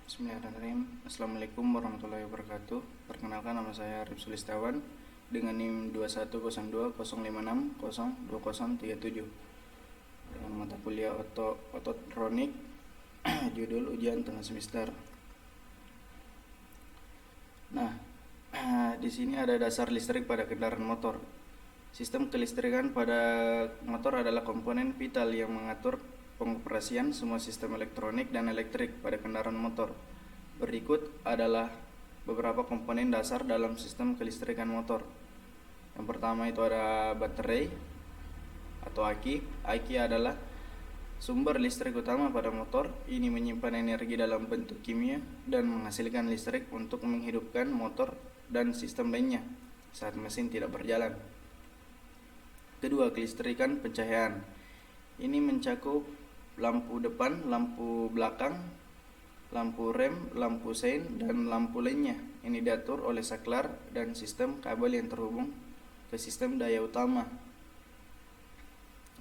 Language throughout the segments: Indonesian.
Bismillahirrahmanirrahim. Assalamualaikum warahmatullahi wabarakatuh. Perkenalkan, nama saya Arif Sulistawan dengan NIM 210205602037 dengan mata kuliah ototronik. Judul ujian tengah semester. Nah, di sini ada dasar listrik pada kendaraan motor. Sistem kelistrikan pada motor adalah komponen vital yang mengatur pengoperasian semua sistem elektronik dan elektrik pada kendaraan motor. Berikut adalah beberapa komponen dasar dalam sistem kelistrikan motor. Yang pertama itu ada baterai atau aki. Aki adalah sumber listrik utama pada motor. Ini menyimpan energi dalam bentuk kimia dan menghasilkan listrik untuk menghidupkan motor dan sistem lainnya saat mesin tidak berjalan. Kedua, kelistrikan pencahayaan. Ini mencakup lampu depan, lampu belakang, lampu rem, lampu sein, dan lampu lainnya. Ini diatur oleh saklar dan sistem kabel yang terhubung ke sistem daya utama.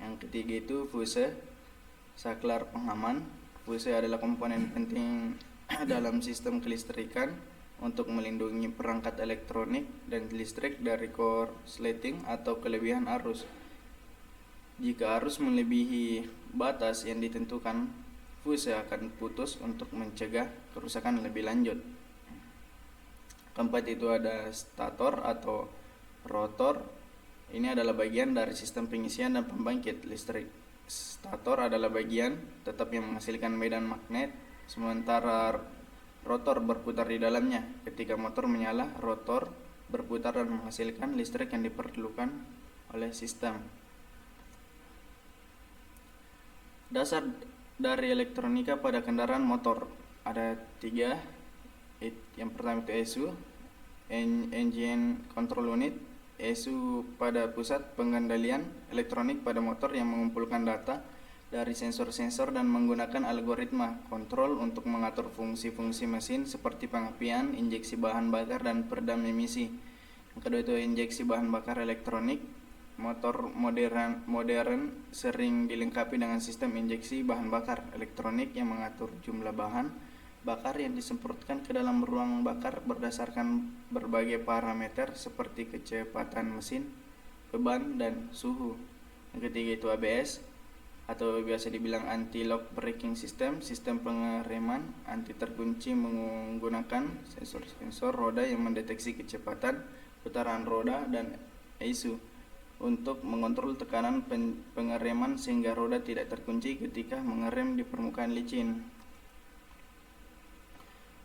Yang ketiga itu fuse, saklar pengaman. Fuse adalah komponen penting dalam sistem kelistrikan untuk melindungi perangkat elektronik dan listrik dari korsleting atau kelebihan arus. Jika arus melebihi batas yang ditentukan, fuse akan putus untuk mencegah kerusakan lebih lanjut. Keempat itu ada stator atau rotor. Ini adalah bagian dari sistem pengisian dan pembangkit listrik. Stator adalah bagian tetap yang menghasilkan medan magnet, sementara rotor berputar di dalamnya. Ketika motor menyala, rotor berputar dan menghasilkan listrik yang diperlukan oleh sistem. Dasar dari elektronika pada kendaraan motor ada 3. Yang pertama itu ECU, Engine Control Unit. ECU pada pusat pengendalian elektronik pada motor yang mengumpulkan data dari sensor-sensor dan menggunakan algoritma kontrol untuk mengatur fungsi-fungsi mesin seperti pengapian, injeksi bahan bakar, dan peredam emisi. Yang kedua itu injeksi bahan bakar elektronik. Motor modern sering dilengkapi dengan sistem injeksi bahan bakar elektronik yang mengatur jumlah bahan bakar yang disemprotkan ke dalam ruang bakar berdasarkan berbagai parameter seperti kecepatan mesin, beban, dan suhu. Yang ketiga itu ABS atau biasa dibilang anti-lock braking system, sistem pengereman anti terkunci menggunakan sensor-sensor roda yang mendeteksi kecepatan putaran roda, dan ECU untuk mengontrol tekanan pengereman sehingga roda tidak terkunci ketika mengerem di permukaan licin.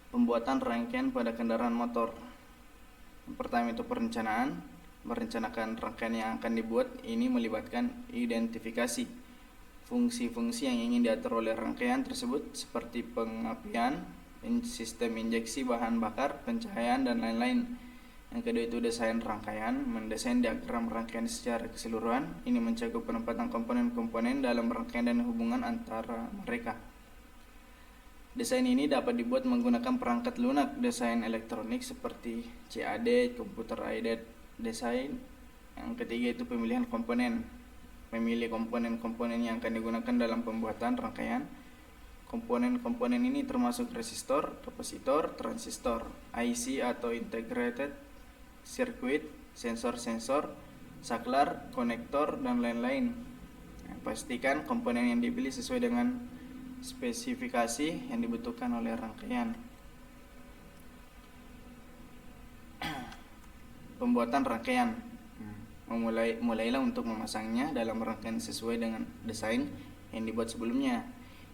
Pembuatan rangkaian pada kendaraan motor. Yang pertama itu perencanaan. Merencanakan rangkaian yang akan dibuat. Ini melibatkan identifikasi fungsi-fungsi yang ingin diatur oleh rangkaian tersebut seperti pengapian, sistem injeksi bahan bakar, pencahayaan, dan lain-lain. Yang kedua itu desain rangkaian. Mendesain diagram rangkaian secara keseluruhan. Ini mencakup penempatan komponen-komponen dalam rangkaian dan hubungan antara mereka. Desain ini dapat dibuat menggunakan perangkat lunak desain elektronik seperti CAD, komputer aided desain. Yang ketiga itu pemilihan komponen. Memilih komponen-komponen yang akan digunakan dalam pembuatan rangkaian. Komponen-komponen ini termasuk resistor, kapasitor, transistor, IC atau integrated circuit, sensor-sensor, saklar, konektor, dan lain-lain. Pastikan komponen yang dipilih sesuai dengan spesifikasi yang dibutuhkan oleh rangkaian. Pembuatan rangkaian. Mulailah untuk memasangnya dalam rangkaian sesuai dengan desain yang dibuat sebelumnya.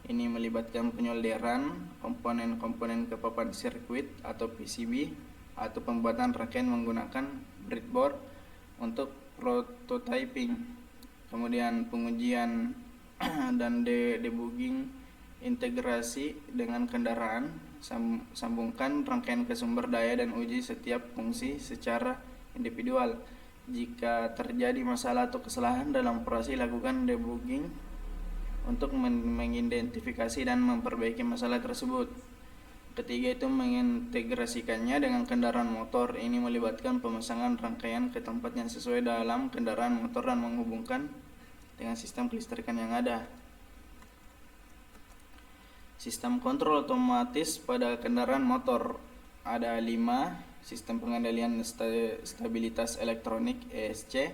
Ini melibatkan penyolderan komponen-komponen ke papan sirkuit atau PCB, atau pembuatan rangkaian menggunakan breadboard untuk prototyping. Kemudian pengujian dan debugging integrasi dengan kendaraan. Sambungkan rangkaian ke sumber daya dan uji setiap fungsi secara individual. Jika terjadi masalah atau kesalahan dalam operasi, lakukan debugging untuk mengidentifikasi dan memperbaiki masalah tersebut. Ketiga itu mengintegrasikannya dengan kendaraan motor. Ini melibatkan pemasangan rangkaian ke tempat yang sesuai dalam kendaraan motor dan menghubungkan dengan sistem kelistrikan yang ada. Sistem kontrol otomatis pada kendaraan motor ada 5. Sistem pengendalian stabilitas elektronik ESC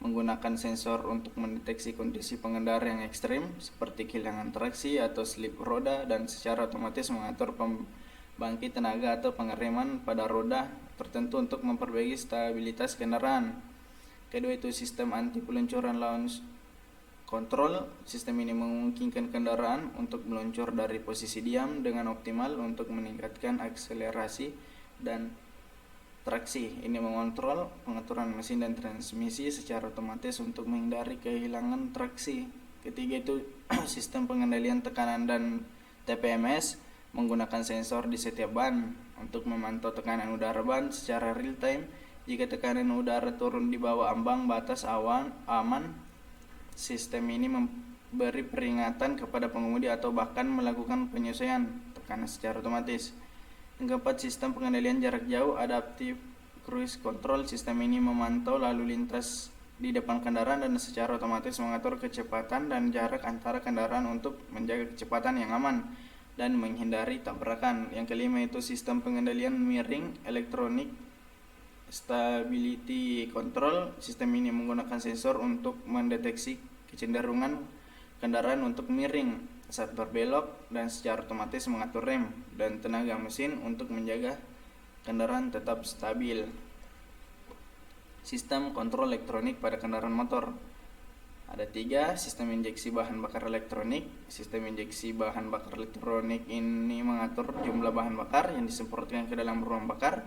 menggunakan sensor untuk mendeteksi kondisi pengendara yang ekstrim seperti kehilangan traksi atau slip roda dan secara otomatis mengatur pembangkit tenaga atau pengereman pada roda tertentu untuk memperbaiki stabilitas kendaraan. Kedua itu sistem anti peluncuran launch control. Sistem ini memungkinkan kendaraan untuk meluncur dari posisi diam dengan optimal untuk meningkatkan akselerasi dan traksi. Ini mengontrol pengaturan mesin dan transmisi secara otomatis untuk menghindari kehilangan traksi. Ketiga itu sistem pengendalian tekanan dan TPMS menggunakan sensor di setiap ban untuk memantau tekanan udara ban secara real time. Jika tekanan udara turun di bawah ambang batas aman, sistem ini memberi peringatan kepada pengemudi atau bahkan melakukan penyesuaian tekanan secara otomatis. Yang keempat, sistem pengendalian jarak jauh adaptive cruise control. Sistem ini memantau lalu lintas di depan kendaraan dan secara otomatis mengatur kecepatan dan jarak antara kendaraan untuk menjaga kecepatan yang aman dan menghindari tabrakan. Yang kelima itu sistem pengendalian miring elektronik stability control. Sistem ini menggunakan sensor untuk mendeteksi kecenderungan kendaraan untuk miring saat berbelok dan secara otomatis mengatur rem dan tenaga mesin untuk menjaga kendaraan tetap stabil. Sistem kontrol elektronik pada kendaraan motor ada 3. Sistem injeksi bahan bakar elektronik. Sistem injeksi bahan bakar elektronik ini mengatur jumlah bahan bakar yang disemprotkan ke dalam ruang bakar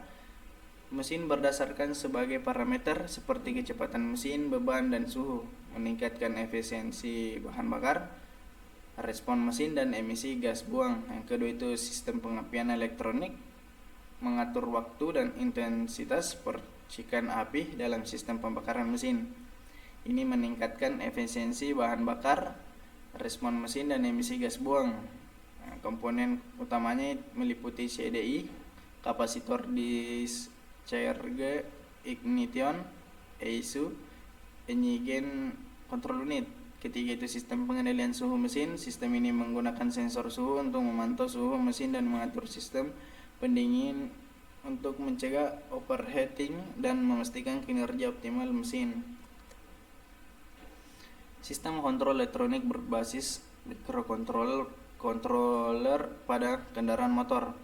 mesin berdasarkan sebagai parameter seperti kecepatan mesin, beban, dan suhu, meningkatkan efisiensi bahan bakar, respon mesin, dan emisi gas buang. Yang kedua itu sistem pengapian elektronik, mengatur waktu dan intensitas percikan api dalam sistem pembakaran mesin. Ini meningkatkan efisiensi bahan bakar, respon mesin, dan emisi gas buang. Komponen utamanya meliputi CDI, kapasitor discharge ignition, ECU, engine control unit. Ketiga itu sistem pengendalian suhu mesin. Sistem ini menggunakan sensor suhu untuk memantau suhu mesin dan mengatur sistem pendingin untuk mencegah overheating dan memastikan kinerja optimal mesin. Sistem kontrol elektronik berbasis microcontroller pada kendaraan motor.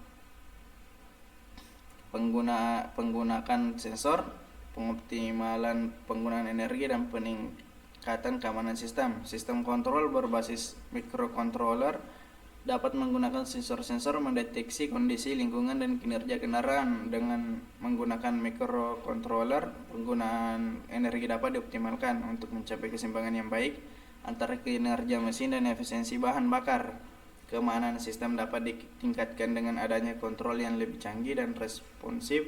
Penggunaan sensor, pengoptimalan penggunaan energi, dan peningkatan keamanan sistem. Sistem kontrol berbasis microcontroller dapat menggunakan sensor-sensor mendeteksi kondisi lingkungan dan kinerja kendaraan. Dengan menggunakan microcontroller, penggunaan energi dapat dioptimalkan untuk mencapai keseimbangan yang baik antara kinerja mesin dan efisiensi bahan bakar. Keamanan sistem dapat ditingkatkan dengan adanya kontrol yang lebih canggih dan responsif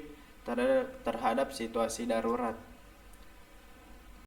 terhadap situasi darurat.